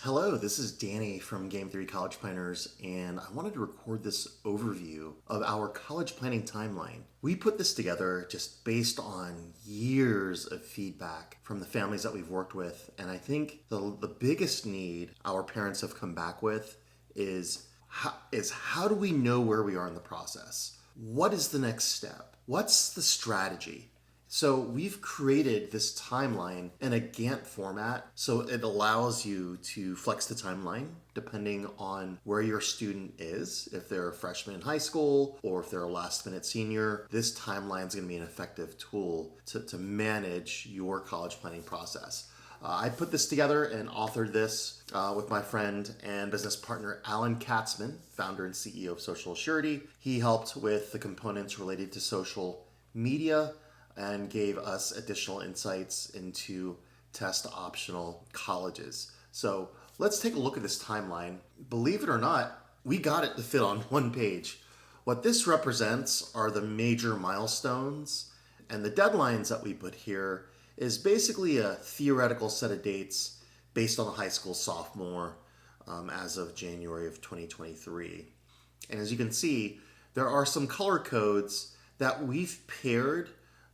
Hello, this is Danny from Game Theory College Planners, and I wanted to record this overview of our college planning timeline. We put this together just based on years of feedback from the families that we've worked with, and I think the biggest need our parents have come back with is how do we know where we are in the process? What is the next step? What's the strategy? So we've created this timeline in a Gantt format, so it allows you to flex the timeline depending on where your student is. If they're a freshman in high school or if they're a last minute senior, this timeline is going to be an effective tool to manage your college planning process. I put this together and authored this with my friend and business partner Alan Katzman, founder and CEO of Social Surety. He helped with the components related to social media and gave us additional insights into test optional colleges. So let's take a look at this timeline. Believe it or not, we got it to fit on one page. What this represents are the major milestones, and the deadlines that we put here is basically a theoretical set of dates based on a high school sophomore as of January of 2023. And as you can see, there are some color codes that we've paired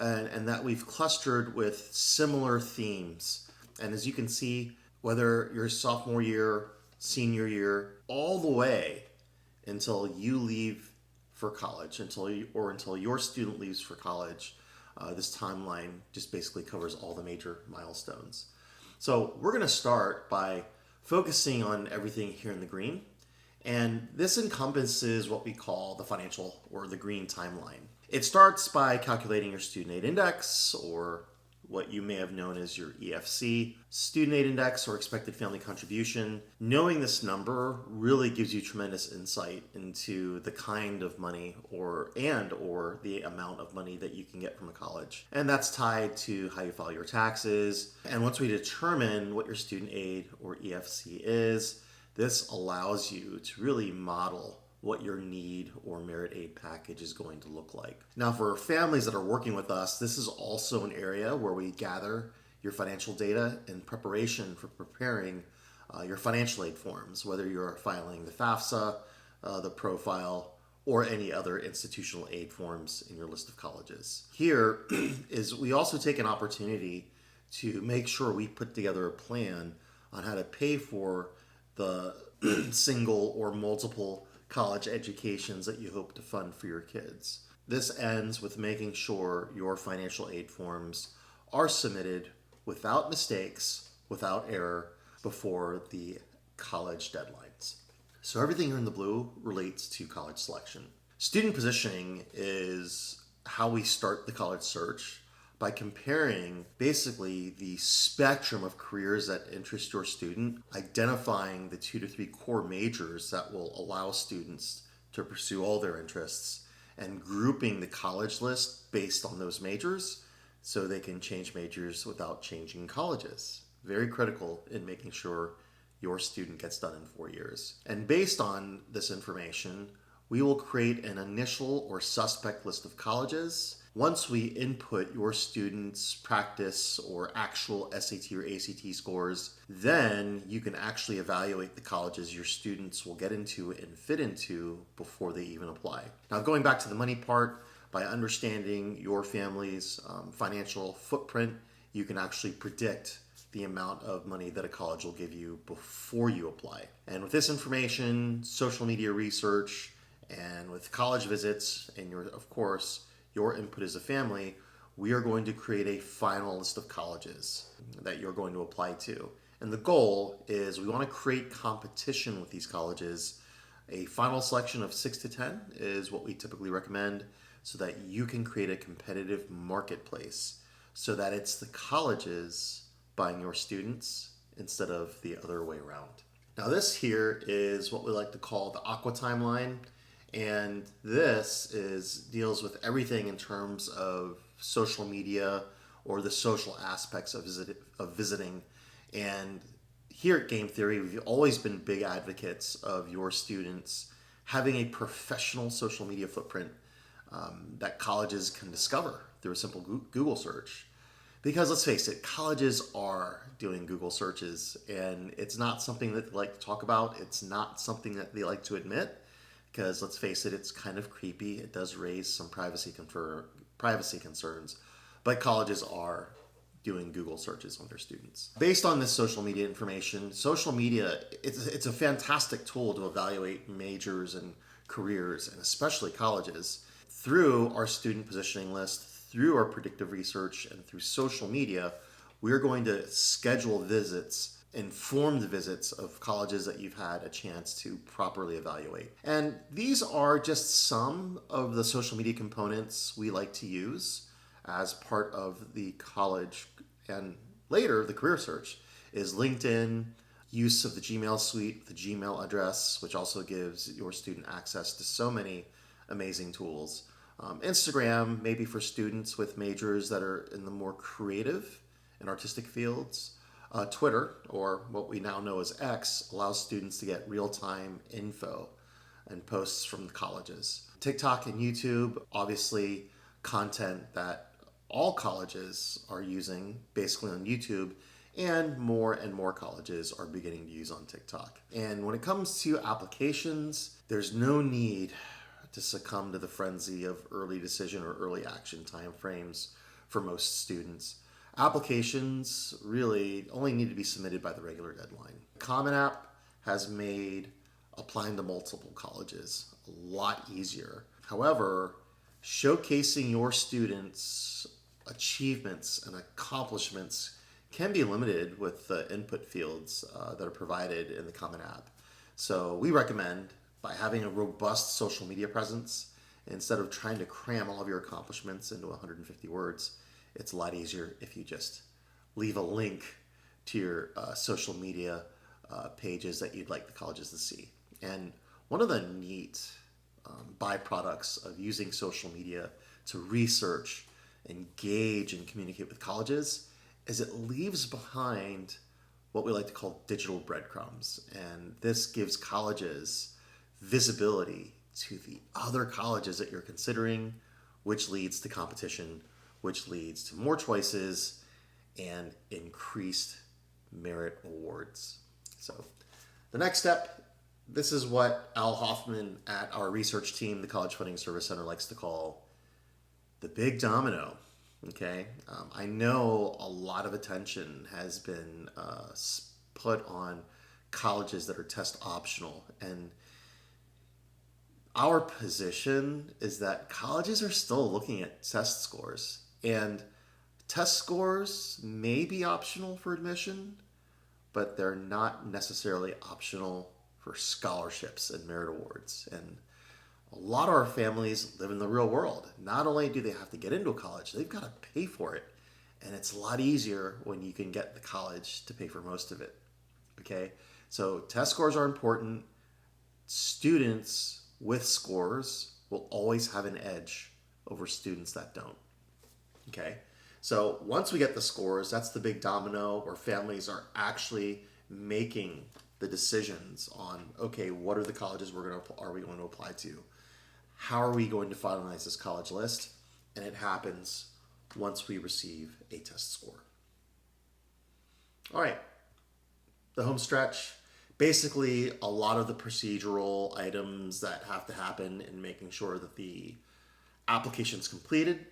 and that we've clustered with similar themes. And as you can see, whether your sophomore year, senior year, all the way until you leave for college, until your student leaves for college, this timeline just basically covers all the major milestones. So we're going to start by focusing on everything here in the green. And this encompasses what we call the financial or the green timeline. It starts by calculating your student aid index, or what you may have known as your EFC, student aid index or expected family contribution. Knowing this number really gives you tremendous insight into the kind of money or the amount of money that you can get from a college. And that's tied to how you file your taxes. And once we determine what your student aid or EFC is, this allows you to really model what your need or merit aid package is going to look like. Now, for families that are working with us, this is also an area where we gather your financial data in preparation for preparing your financial aid forms, whether you're filing the FAFSA, the profile, or any other institutional aid forms in your list of colleges. Here is we also take an opportunity to make sure we put together a plan on how to pay for the single or multiple college educations that you hope to fund for your kids. This ends with making sure your financial aid forms are submitted without mistakes, without error, before the college deadlines. So everything here in the blue relates to college selection. Student positioning is how we start the college search by comparing basically the spectrum of careers that interest your student, identifying the 2 to 3 core majors that will allow students to pursue all their interests, and grouping the college list based on those majors so they can change majors without changing colleges. Very critical in making sure your student gets done in 4 years. And based on this information, we will create an initial or suspect list of colleges. Once we input your students' practice or actual SAT or ACT scores, then you can actually evaluate the colleges your students will get into and fit into before they even apply. Now, going back to the money part, by understanding your family's financial footprint, you can actually predict the amount of money that a college will give you before you apply. And with this information, social media research, and with college visits, and your input as a family, we are going to create a final list of colleges that you're going to apply to. And the goal is we want to create competition with these colleges. A final selection of 6 to 10 is what we typically recommend so that you can create a competitive marketplace so that it's the colleges buying your students instead of the other way around. Now this here is what we like to call the aqua timeline. And this deals with everything in terms of social media or the social aspects of visiting. And here at Game Theory, we've always been big advocates of your students having a professional social media footprint that colleges can discover through a simple Google search. Because let's face it, colleges are doing Google searches, and it's not something that they like to talk about. It's not something that they like to admit, because let's face it, it's kind of creepy. It does raise some privacy concerns, but colleges are doing Google searches on their students. Based on this social media information, social media, it's a fantastic tool to evaluate majors and careers, and especially colleges. Through our student positioning list, through our predictive research, and through social media, we're going to schedule visits, informed visits of colleges that you've had a chance to properly evaluate. And these are just some of the social media components we like to use as part of the college and later the career search is LinkedIn, use of the Gmail suite, the Gmail address, which also gives your student access to so many amazing tools. Instagram, maybe for students with majors that are in the more creative and artistic fields. Twitter, or what we now know as X, allows students to get real-time info and posts from the colleges. TikTok and YouTube, obviously content that all colleges are using basically on YouTube, and more colleges are beginning to use on TikTok. And when it comes to applications, there's no need to succumb to the frenzy of early decision or early action timeframes for most students. Applications really only need to be submitted by the regular deadline. Common App has made applying to multiple colleges a lot easier. However, showcasing your students' achievements and accomplishments can be limited with the input fields that are provided in the Common App. So we recommend, by having a robust social media presence, instead of trying to cram all of your accomplishments into 150 words, it's a lot easier if you just leave a link to your social media pages that you'd like the colleges to see. And one of the neat byproducts of using social media to research, engage, and communicate with colleges is it leaves behind what we like to call digital breadcrumbs. And this gives colleges visibility to the other colleges that you're considering, which leads to competition, which leads to more choices and increased merit awards. So the next step, this is what Al Hoffman at our research team, the College Funding Service Center, likes to call the big domino. Okay, I know a lot of attention has been put on colleges that are test optional, and our position is that colleges are still looking at test scores, and test scores may be optional for admission, but they're not necessarily optional for scholarships and merit awards. And a lot of our families live in the real world. Not only do they have to get into a college, they've got to pay for it. And it's a lot easier when you can get the college to pay for most of it. Okay? So test scores are important. Students with scores will always have an edge over students that don't. Okay? So once we get the scores, that's the big domino where families are actually making the decisions on, okay, what are the colleges are we going to apply to? How are we going to finalize this college list? And it happens once we receive a test score. All right, the home stretch. Basically, a lot of the procedural items that have to happen in making sure that the application's completed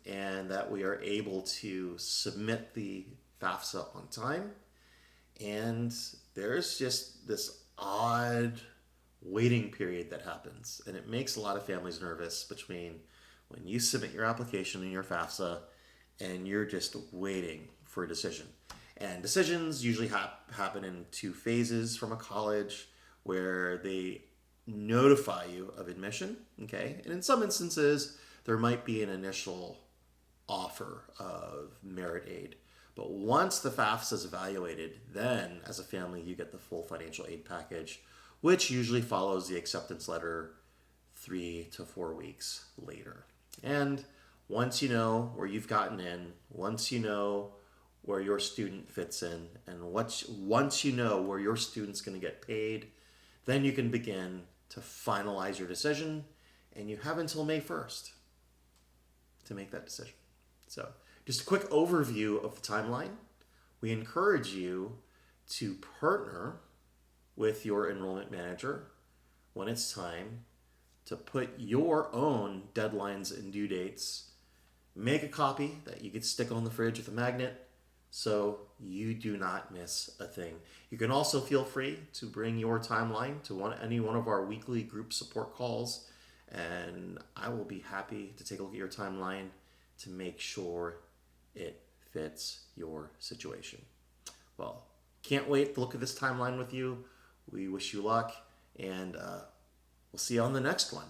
and that we are able to submit the FAFSA on time. And there's just this odd waiting period that happens, and it makes a lot of families nervous between when you submit your application and your FAFSA and you're just waiting for a decision. And decisions usually happen in two phases from a college, where they notify you of admission, okay? And in some instances, there might be an initial offer of merit aid. But once the FAFSA is evaluated, then as a family, you get the full financial aid package, which usually follows the acceptance letter 3 to 4 weeks later. And once you know where you've gotten in, once you know where your student fits in, and once you know where your student's going to get paid, then you can begin to finalize your decision, and you have until May 1st to make that decision. So Just a quick overview of the timeline. We encourage you to partner with your enrollment manager when it's time to put your own deadlines and due dates. Make a copy that you could stick on the fridge with a magnet so you do not miss a thing. You can also feel free to bring your timeline to any one of our weekly group support calls, and I will be happy to take a look at your timeline to make sure it fits your situation. Well, can't wait to look at this timeline with you. We wish you luck, and we'll see you on the next one.